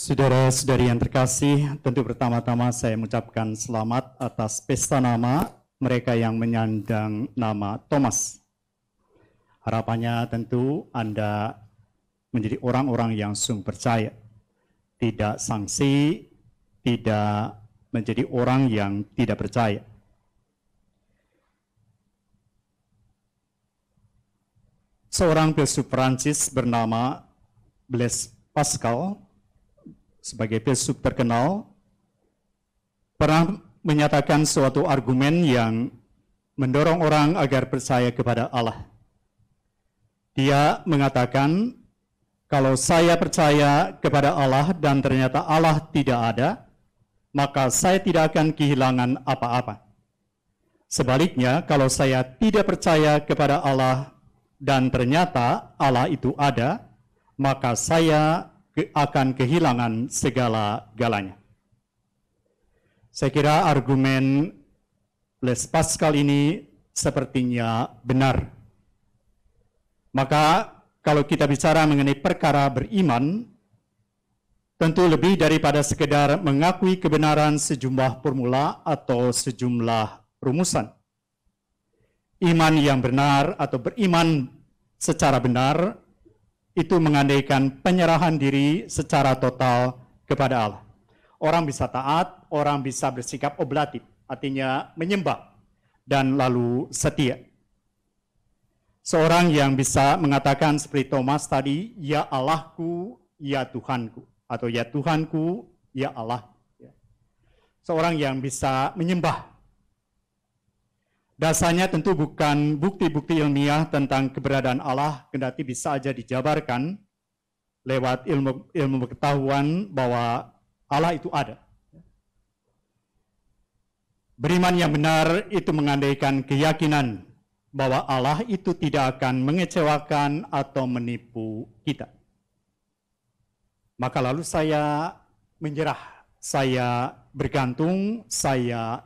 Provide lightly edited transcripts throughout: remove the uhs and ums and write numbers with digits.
Saudara-saudari yang terkasih, tentu pertama-tama saya mengucapkan selamat atas pesta nama mereka yang menyandang nama Thomas. Harapannya tentu Anda menjadi orang-orang yang sungguh percaya, tidak sangsi, tidak menjadi orang yang tidak percaya. Seorang filsuf Prancis bernama Blaise Pascal, sebagai filsuf terkenal, pernah menyatakan suatu argumen yang mendorong orang agar percaya kepada Allah. Dia mengatakan, kalau saya percaya kepada Allah dan ternyata Allah tidak ada, maka saya tidak akan kehilangan apa-apa. Sebaliknya, kalau saya tidak percaya kepada Allah dan ternyata Allah itu ada, maka saya akan kehilangan segala-galanya. Saya kira argumen Blaise Pascal ini sepertinya benar. Maka kalau kita bicara mengenai perkara beriman, tentu lebih daripada sekedar mengakui kebenaran sejumlah formula atau sejumlah rumusan. Iman yang benar atau beriman secara benar itu mengandaikan penyerahan diri secara total kepada Allah. Orang bisa taat, orang bisa bersikap oblatif, artinya menyembah dan lalu setia. Seorang yang bisa mengatakan seperti Thomas tadi, ya Allahku, ya Tuhanku, atau ya Tuhanku, ya Allah. Seorang yang bisa menyembah. Dasarnya tentu bukan bukti-bukti ilmiah tentang keberadaan Allah, kendati bisa saja dijabarkan lewat ilmu pengetahuan bahwa Allah itu ada. Beriman yang benar itu mengandaikan keyakinan bahwa Allah itu tidak akan mengecewakan atau menipu kita. Maka lalu saya menyerah, saya bergantung, saya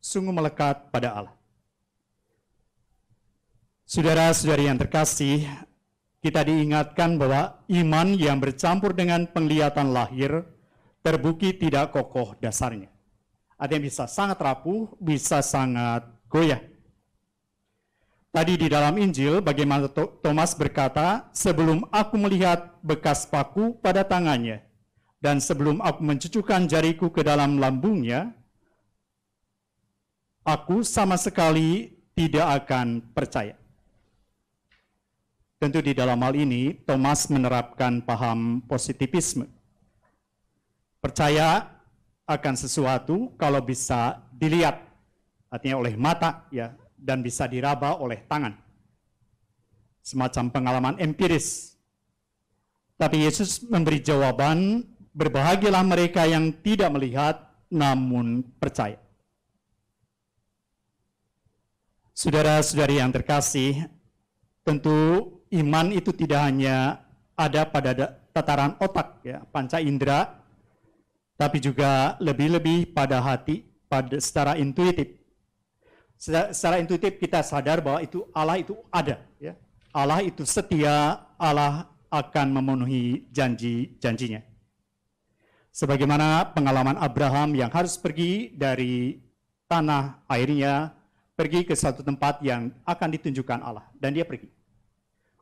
sungguh melekat pada Allah. Saudara-saudari yang terkasih, kita diingatkan bahwa iman yang bercampur dengan penglihatan lahir terbukti tidak kokoh dasarnya. Artinya bisa sangat rapuh, bisa sangat goyah. Tadi di dalam Injil, bagaimana Thomas berkata, sebelum aku melihat bekas paku pada tangannya, dan sebelum aku mencucukkan jariku ke dalam lambungnya, aku sama sekali tidak akan percaya. Tentu di dalam hal ini, Thomas menerapkan paham positivisme. Percaya akan sesuatu kalau bisa dilihat, artinya oleh mata, ya, dan bisa diraba oleh tangan. Semacam pengalaman empiris. Tapi Yesus memberi jawaban, berbahagialah mereka yang tidak melihat, namun percaya. Saudara-saudari yang terkasih, tentu iman itu tidak hanya ada pada tataran otak, ya, panca indera, tapi juga lebih-lebih pada hati, pada secara intuitif. Secara intuitif kita sadar bahwa itu Allah itu ada, ya. Allah itu setia, Allah akan memenuhi janji-janjinya. Sebagaimana pengalaman Abraham yang harus pergi dari tanah airnya, pergi ke suatu tempat yang akan ditunjukkan Allah, dan dia pergi.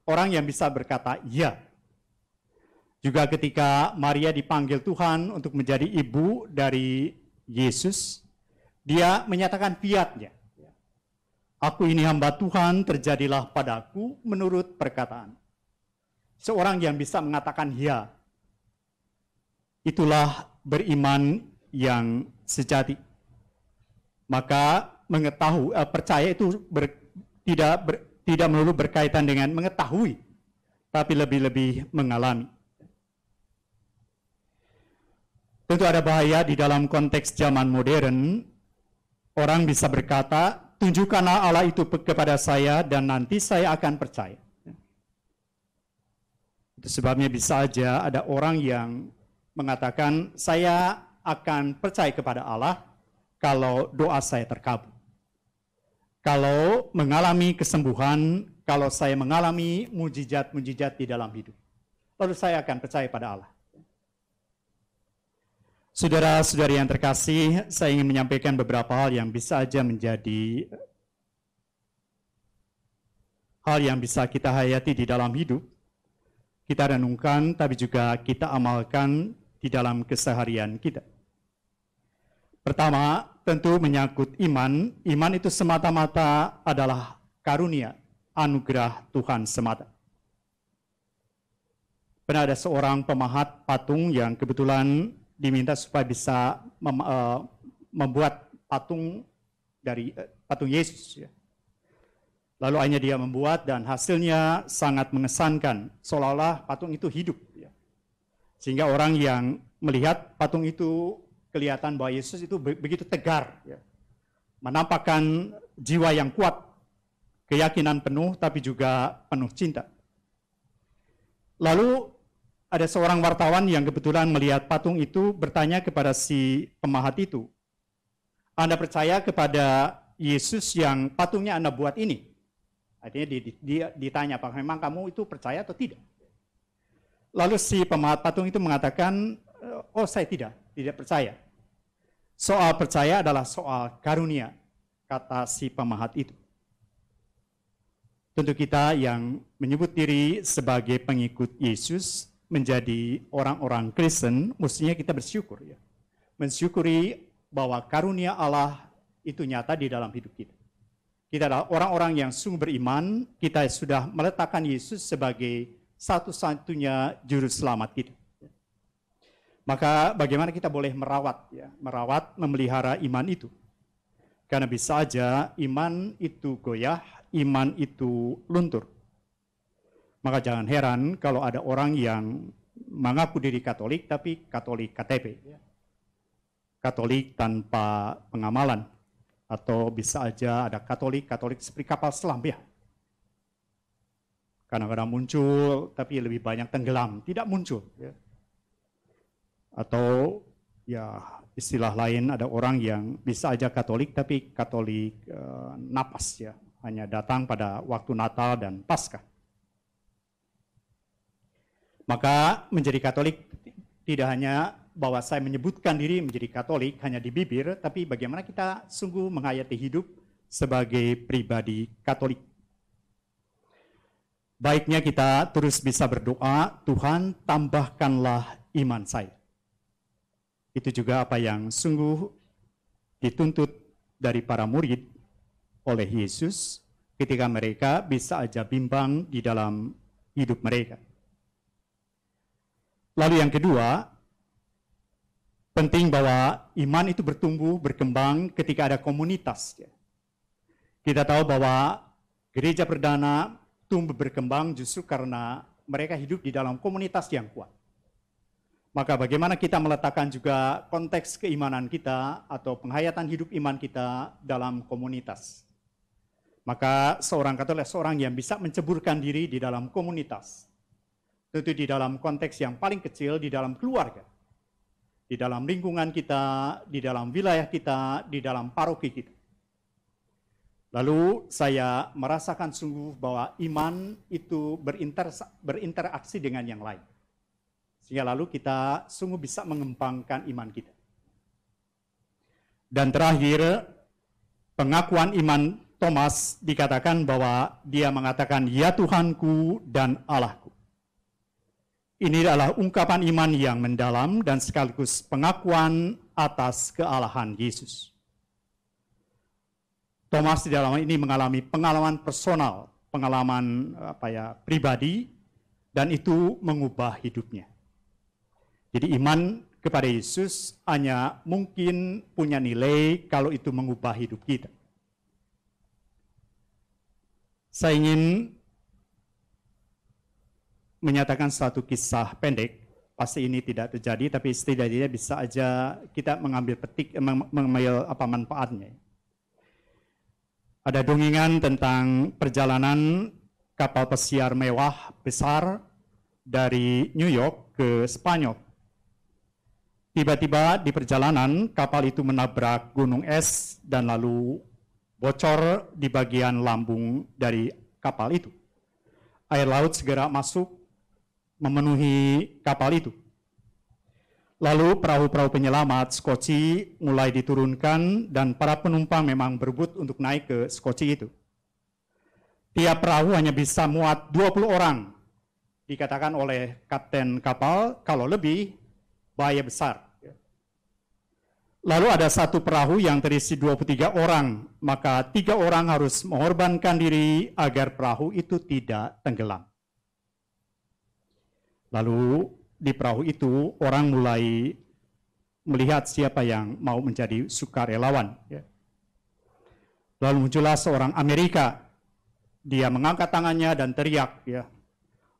Orang yang bisa berkata ya. Juga ketika Maria dipanggil Tuhan untuk menjadi ibu dari Yesus, dia menyatakan fiat-Nya. Aku ini hamba Tuhan, terjadilah padaku menurut perkataan. Seorang yang bisa mengatakan ya, itulah beriman yang sejati. Maka percaya itu tidak melulu berkaitan dengan mengetahui, tapi lebih-lebih mengalami. Tentu ada bahaya di dalam konteks zaman modern, orang bisa berkata, tunjukkanlah Allah itu kepada saya dan nanti saya akan percaya. Itu sebabnya bisa saja ada orang yang mengatakan, saya akan percaya kepada Allah kalau doa saya terkabul. Kalau mengalami kesembuhan, kalau saya mengalami mujizat-mujizat di dalam hidup, lalu saya akan percaya pada Allah. Saudara-saudari yang terkasih, saya ingin menyampaikan beberapa hal yang bisa saja menjadi hal yang bisa kita hayati di dalam hidup, kita renungkan, tapi juga kita amalkan di dalam keseharian kita. Pertama, tentu menyangkut iman. Iman itu semata-mata adalah karunia, anugerah Tuhan semata. Pernah ada seorang pemahat patung yang kebetulan diminta supaya bisa membuat patung dari patung Yesus. Ya. Lalu akhirnya dia membuat dan hasilnya sangat mengesankan, seolah-olah patung itu hidup. Ya. Sehingga orang yang melihat patung itu kelihatan bahwa Yesus itu begitu tegar. Ya. Menampakkan jiwa yang kuat, keyakinan penuh tapi juga penuh cinta. Lalu ada seorang wartawan yang kebetulan melihat patung itu bertanya kepada si pemahat itu, Anda percaya kepada Yesus yang patungnya Anda buat ini? Artinya dia ditanya, apakah memang kamu itu percaya atau tidak? Lalu si pemahat patung itu mengatakan, oh saya tidak percaya. Soal percaya adalah soal karunia, kata si pemahat itu. Tentu kita yang menyebut diri sebagai pengikut Yesus, menjadi orang-orang Kristen, mestinya kita bersyukur. Ya. Mensyukuri bahwa karunia Allah itu nyata di dalam hidup kita. Kita adalah orang-orang yang sungguh beriman, kita sudah meletakkan Yesus sebagai satu-satunya juru selamat kita. Maka bagaimana kita boleh merawat, ya, memelihara iman itu? Karena bisa aja iman itu goyah, iman itu luntur. Maka jangan heran kalau ada orang yang mengaku diri Katolik, tapi Katolik KTP. Katolik tanpa pengamalan. Atau bisa aja ada Katolik seperti kapal selam, ya. Kadang-kadang muncul, tapi lebih banyak tenggelam, tidak muncul. Ya. Atau ya istilah lain, ada orang yang bisa aja Katolik, tapi Katolik napas, ya. Hanya datang pada waktu Natal dan Paskah. Maka menjadi Katolik tidak hanya bahwa saya menyebutkan diri menjadi Katolik hanya di bibir, tapi bagaimana kita sungguh menghayati hidup sebagai pribadi Katolik. Baiknya kita terus bisa berdoa, Tuhan tambahkanlah iman saya. Itu juga apa yang sungguh dituntut dari para murid oleh Yesus ketika mereka bisa aja bimbang di dalam hidup mereka. Lalu yang kedua, penting bahwa iman itu bertumbuh, berkembang ketika ada komunitas. Kita tahu bahwa gereja perdana tumbuh berkembang justru karena mereka hidup di dalam komunitas yang kuat. Maka bagaimana kita meletakkan juga konteks keimanan kita atau penghayatan hidup iman kita dalam komunitas. Maka seorang Katolik seorang yang bisa menceburkan diri di dalam komunitas. Tentu di dalam konteks yang paling kecil, di dalam keluarga, di dalam lingkungan kita, di dalam wilayah kita, di dalam paroki kita. Lalu saya merasakan sungguh bahwa iman itu berinteraksi dengan yang lain. Sehingga lalu kita sungguh bisa mengembangkan iman kita. Dan terakhir, pengakuan iman Thomas dikatakan bahwa dia mengatakan, ya Tuhanku dan Allahku. Ini adalah ungkapan iman yang mendalam dan sekaligus pengakuan atas kealahan Yesus. Thomas di dalam ini mengalami pengalaman personal, pengalaman pribadi, dan itu mengubah hidupnya. Jadi iman kepada Yesus hanya mungkin punya nilai kalau itu mengubah hidup kita. Saya ingin menyatakan suatu kisah pendek, pasti ini tidak terjadi, tapi setidaknya bisa aja kita mengambil manfaatnya. Ada dongeng tentang perjalanan kapal pesiar mewah besar dari New York ke Spanyol. Tiba-tiba di perjalanan kapal itu menabrak gunung es dan lalu bocor di bagian lambung dari kapal itu. Air laut segera masuk memenuhi kapal itu. Lalu perahu-perahu penyelamat skoci mulai diturunkan dan para penumpang memang berebut untuk naik ke skoci itu. Tiap perahu hanya bisa muat 20 orang. Dikatakan oleh kapten kapal, kalau lebih, bahaya besar. Lalu ada satu perahu yang terisi 23 orang, maka 3 orang harus mengorbankan diri agar perahu itu tidak tenggelam. Lalu di perahu itu orang mulai melihat siapa yang mau menjadi sukarelawan. Lalu muncullah seorang Amerika, dia mengangkat tangannya dan teriak,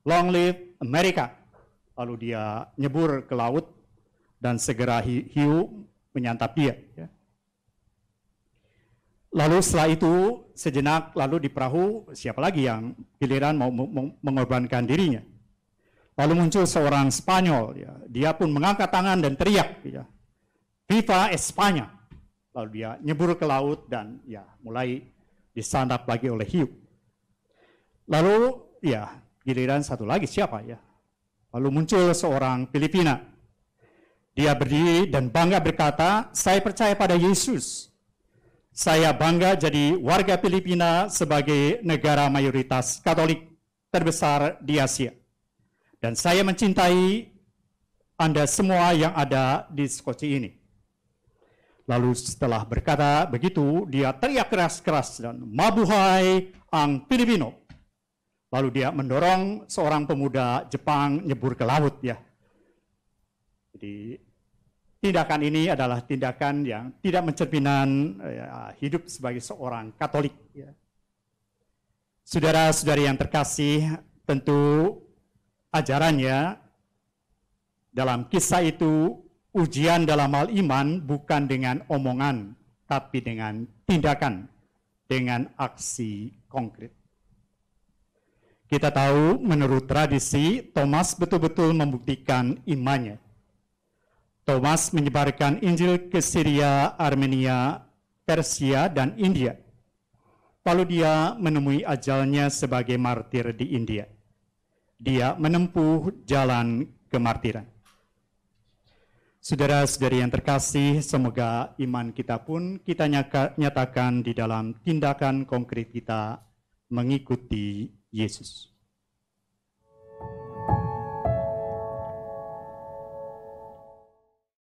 "Long live America!" Lalu dia nyebur ke laut dan segera hiu menyantap dia. Lalu setelah itu sejenak lalu di perahu siapa lagi yang giliran mau mengorbankan dirinya. Lalu muncul seorang Spanyol, dia pun mengangkat tangan dan teriak, "Viva Espanya!" Lalu dia nyebur ke laut dan mulai disantap lagi oleh hiu. Lalu giliran satu lagi siapa ya? Lalu muncul seorang Filipina. Dia berdiri dan bangga berkata, "Saya percaya pada Yesus. Saya bangga jadi warga Filipina sebagai negara mayoritas Katolik terbesar di Asia. Dan saya mencintai Anda semua yang ada di skoci ini." Lalu setelah berkata begitu, dia teriak keras-keras dan, "Mabuhay ang Pilipino." Lalu dia mendorong seorang pemuda Jepang nyebur ke laut Jadi tindakan ini adalah tindakan yang tidak mencerminkan hidup sebagai seorang Katolik. Saudara-saudari yang terkasih, tentu ajarannya dalam kisah itu ujian dalam hal iman bukan dengan omongan, tapi dengan tindakan, dengan aksi konkret. Kita tahu menurut tradisi, Thomas betul-betul membuktikan imannya. Thomas menyebarkan Injil ke Syria, Armenia, Persia, dan India. Lalu dia menemui ajalnya sebagai martir di India. Dia menempuh jalan kemartiran. Saudara-saudari yang terkasih, semoga iman kita pun kita nyatakan di dalam tindakan konkret kita mengikuti Yesus.